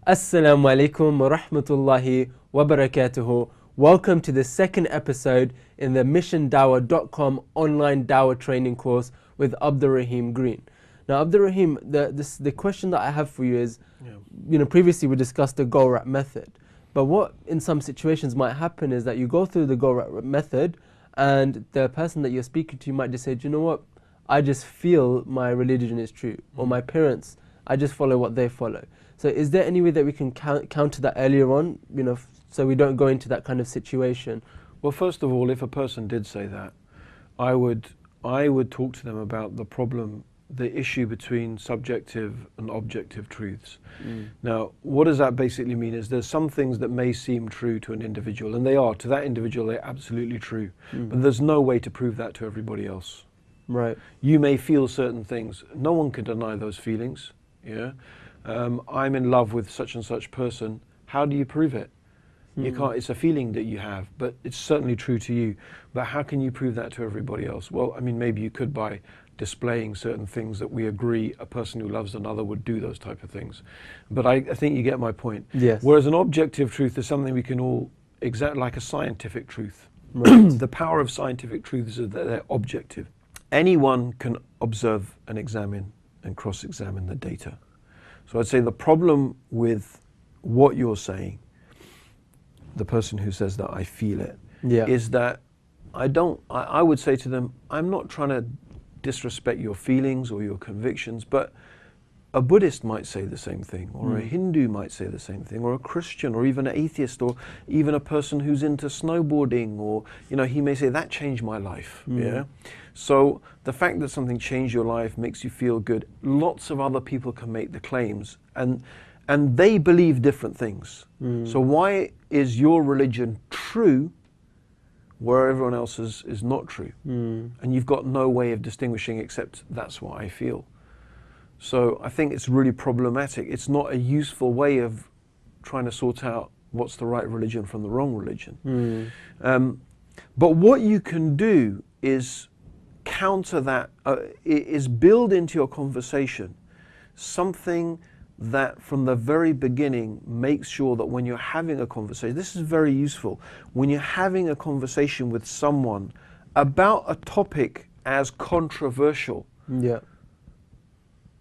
Assalamu alaikum wa rahmatullahi wa barakatuhu. Welcome to the second episode in the missiondawah.com online dawah training course with Abdul Rahim Green. Now, Abdul Rahim, the question that I have for you is, previously we discussed the GORAP method, but what in some situations might happen is that you go through the GORAP method and the person that you're speaking to might just say, do you know what, I just feel my religion is true, or my parents, I just follow what they follow. So is there any way that we can counter that earlier on, so we don't go into that kind of situation? Well, first of all, if a person did say that, I would talk to them about the problem, the issue between subjective and objective truths. Now, what does that basically mean is there's some things that may seem true to an individual, and they are, to that individual, they're absolutely true. But there's no way to prove that to everybody else. Right. You may feel certain things. No one can deny those feelings. Yeah. I'm in love with such and such person. How do you prove it? You can't. It's a feeling that you have, but it's certainly true to you. But how can you prove that to everybody else? Well, I mean, maybe you could by displaying certain things that we agree a person who loves another would do, those type of things. But I think you get my point. Yes. Whereas an objective truth is something we can all exact, like a scientific truth. Right. The power of scientific truths is that they're objective. Anyone can observe and examine and cross-examine the data. So I'd say the problem with what you're saying, the person who says that I feel it, is that I would say to them, I'm not trying to disrespect your feelings or your convictions, but a Buddhist might say the same thing, or a Hindu might say the same thing, or a Christian, or even an atheist, or even a person who's into snowboarding, or, he may say, that changed my life, yeah? So the fact that something changed your life makes you feel good. Lots of other people can make the claims, and they believe different things. So why is your religion true where everyone else's is not true? And you've got no way of distinguishing except that's what I feel. So I think it's really problematic. It's not a useful way of trying to sort out what's the right religion from the wrong religion. But what you can do is counter that, is build into your conversation something that from the very beginning makes sure that when you're having a conversation, this is very useful, when you're having a conversation with someone about a topic as controversial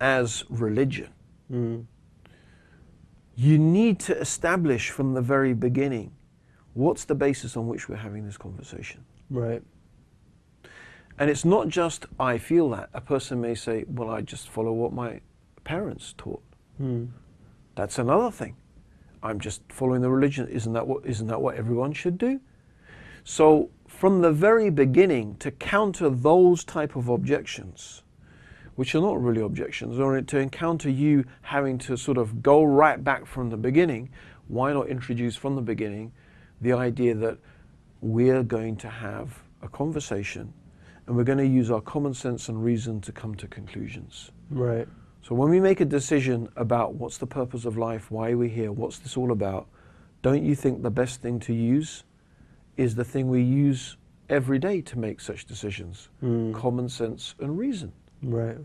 as religion, you need to establish from the very beginning what's the basis on which we're having this conversation. Right. And it's not just, I feel that. A person may say, well, I just follow what my parents taught. That's another thing. I'm just following the religion. Isn't that what everyone should do? So from the very beginning, to counter those type of objections, which are not really objections, or to encounter you having to sort of go right back from the beginning, why not introduce from the beginning the idea that we're going to have a conversation and we're going to use our common sense and reason to come to conclusions. Right. So when we make a decision about what's the purpose of life, why are we here, what's this all about, don't you think the best thing to use is the thing we use every day to make such decisions? Common sense and reason. Right.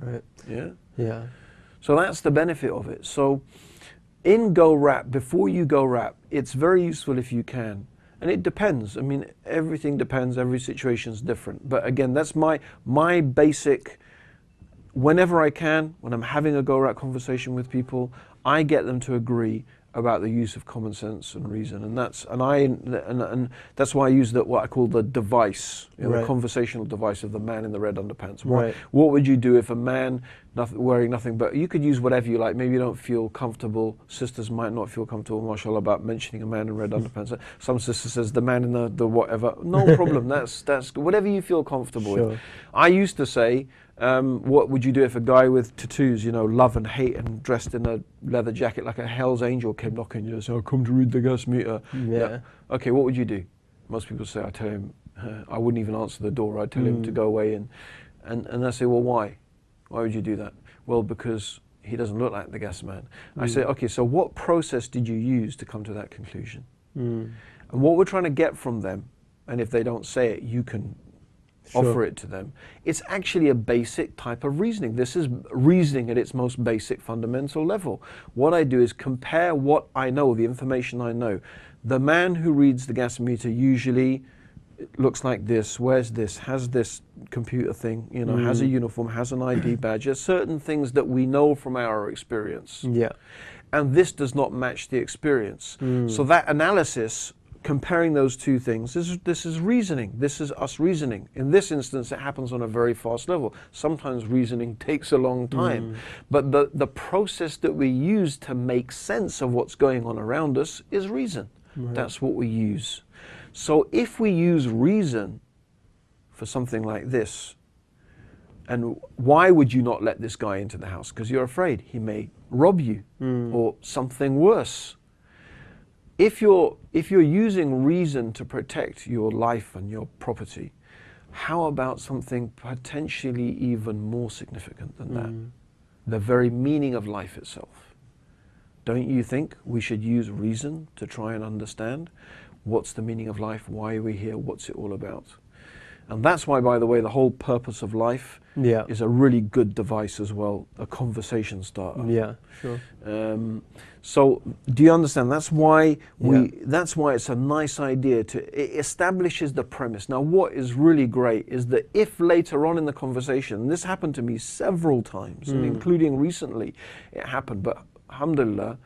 Yeah. So that's the benefit of it. So in GORAP, before you GORAP, it's very useful if you can. And it depends. I mean, everything depends. Every situation's different. But again, that's my basic. Whenever I can, when I'm having a GORAP conversation with people, I get them to agree about the use of common sense and reason, and that's why I use what I call the device, the conversational device of the man in the red underpants. What would you do if a man wearing nothing but, you could use whatever you like, maybe you don't feel comfortable, sisters might not feel comfortable, mashallah, about mentioning a man in red underpants. Some sister says the man in the whatever, no problem, that's whatever you feel comfortable with. I used to say, what would you do if a guy with tattoos, love and hate, and dressed in a leather jacket like a Hell's Angel came knocking you and said, I'll come to read the gas meter. Yeah. Okay, what would you do? Most people say, I tell him, I wouldn't even answer the door. I'd tell him to go away. And I say, well, why? Why would you do that? Well, because he doesn't look like the gas man. I say, okay, so what process did you use to come to that conclusion? And what we're trying to get from them, and if they don't say it, you can offer it to them. It's actually a basic type of reasoning. This is reasoning at its most basic fundamental level. What I do is compare what I know, the information I know. The man who reads the gas meter usually looks like this, wears this, has this computer thing, you know, has a uniform, has an ID badge. There's certain things that we know from our experience. Yeah. And this does not match the experience. So that analysis, comparing those two things, this is reasoning. This is us reasoning. In this instance, it happens on a very fast level. Sometimes reasoning takes a long time. But the process that we use to make sense of what's going on around us is reason. That's what we use. So if we use reason for something like this, and why would you not let this guy into the house? Because you're afraid he may rob you or something worse. If you're using reason to protect your life and your property, how about something potentially even more significant than that? The very meaning of life itself. Don't you think we should use reason to try and understand what's the meaning of life, why are we here, what's it all about? And that's why, by the way, the whole purpose of life is a really good device as well, a conversation starter. Yeah, sure. So, do you understand? That's why that's why it's a nice idea it establishes the premise. Now, what is really great is that if later on in the conversation, and this happened to me several times, and including recently, it happened, but alhamdulillah,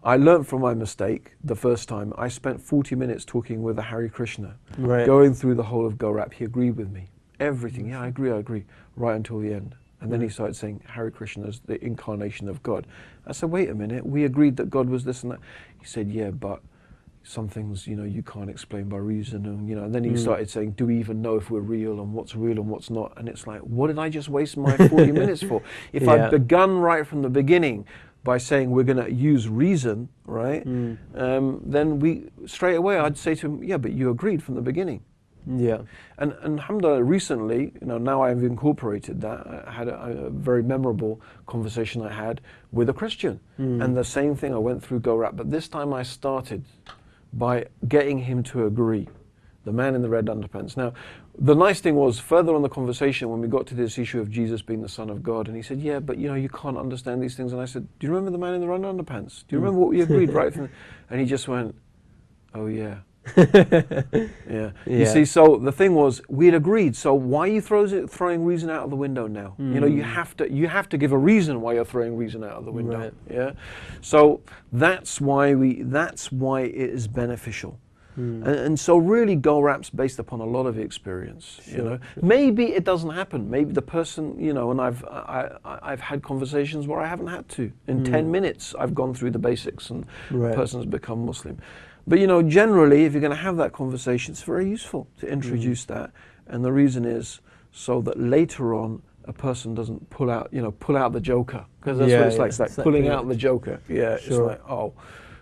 I learned from my mistake the first time. I spent 40 minutes talking with a Hare Krishna, going through the whole of Gaurap. He agreed with me. Everything. Yeah, I agree, right until the end. And then he started saying Hare Krishna is the incarnation of God. I said, wait a minute, we agreed that God was this and that. He said, yeah, but some things, you know, you can't explain by reason. And, you know, and then he started saying, do we even know if we're real and what's not? And it's like, what did I just waste my 40 minutes for? If I'd begun right from the beginning, by saying we're going to use reason, right? Then we straight away I'd say to him, yeah, but you agreed from the beginning. Yeah. And alhamdulillah, recently, you know, now I've incorporated that. I had a very memorable conversation I had with a Christian, and the same thing I went through Gaurap, but this time I started by getting him to agree. The man in the red underpants. Now, the nice thing was, further on the conversation, when we got to this issue of Jesus being the Son of God, and he said, yeah, but you know, you can't understand these things. And I said, do you remember the man in the red underpants? Do you remember what we agreed, right? And he just went, oh yeah. Yeah. You see, so the thing was, we'd agreed. So why are you throwing reason out of the window now? You know, you have to give a reason why you're throwing reason out of the window. Right. Yeah. So that's why it is beneficial. And so really Gaurap's based upon a lot of experience, you know. Maybe it doesn't happen. Maybe the person, you know, and I've had conversations where I haven't had to. In 10 minutes I've gone through the basics and the person's become Muslim. But you know, generally if you're going to have that conversation, it's very useful to introduce that. And the reason is so that later on a person doesn't pull out the joker. Because that's what it's like. It's like pulling out the joker. Yeah, it's like, oh,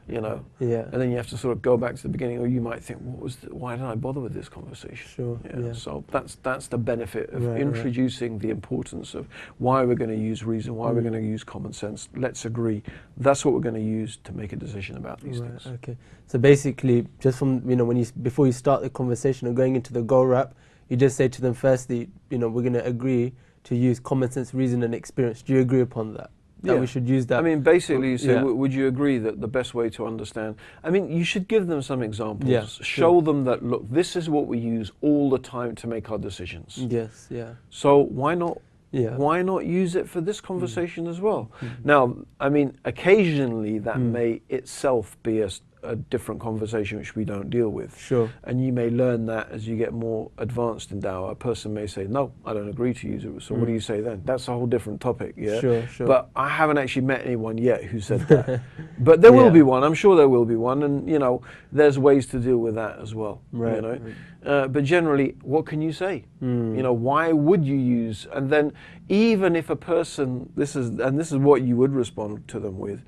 you know, and then you have to sort of go back to the beginning, or you might think, why did I bother with this conversation? So that's the benefit of introducing the importance of why we're going to use reason, why we're going to use common sense. Let's agree. That's what we're going to use to make a decision about these things. Okay. So basically, just from, you know, before you start the conversation or going into the Gaurap, you just say to them, firstly, you know, we're going to agree to use common sense, reason, and experience. Do you agree upon that? That we should use that? I mean, basically you say, would you agree that the best way to understand, I mean, you should give them some examples. Yeah, show them that, look, this is what we use all the time to make our decisions. Yes, yeah. So why not use it for this conversation as well? Now, I mean, occasionally that may itself be a different conversation which we don't deal with. Sure. And you may learn that as you get more advanced in dawah. A person may say, no, I don't agree to use it. So what do you say then? That's a whole different topic, yeah? Sure. But I haven't actually met anyone yet who said that. But there will be one. I'm sure there will be one. And, you know, there's ways to deal with that as well. Right. You know? But generally, what can you say? You know, why would you use? And then even if a person, this is what you would respond to them with,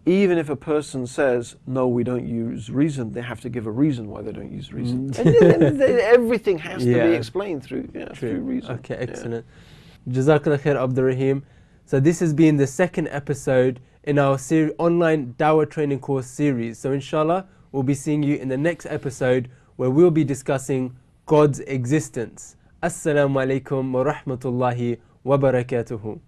even if a person says, no, we don't use reason, they have to give a reason why they don't use reason. And everything has to be explained through reason. Okay, excellent. Jazakallah khair, Abdul Rahim. So this has been the second episode in our online Dawah training course series. So inshallah, we'll be seeing you in the next episode where we'll be discussing God's existence. Assalamu alaikum wa rahmatullahi wa barakatuhu.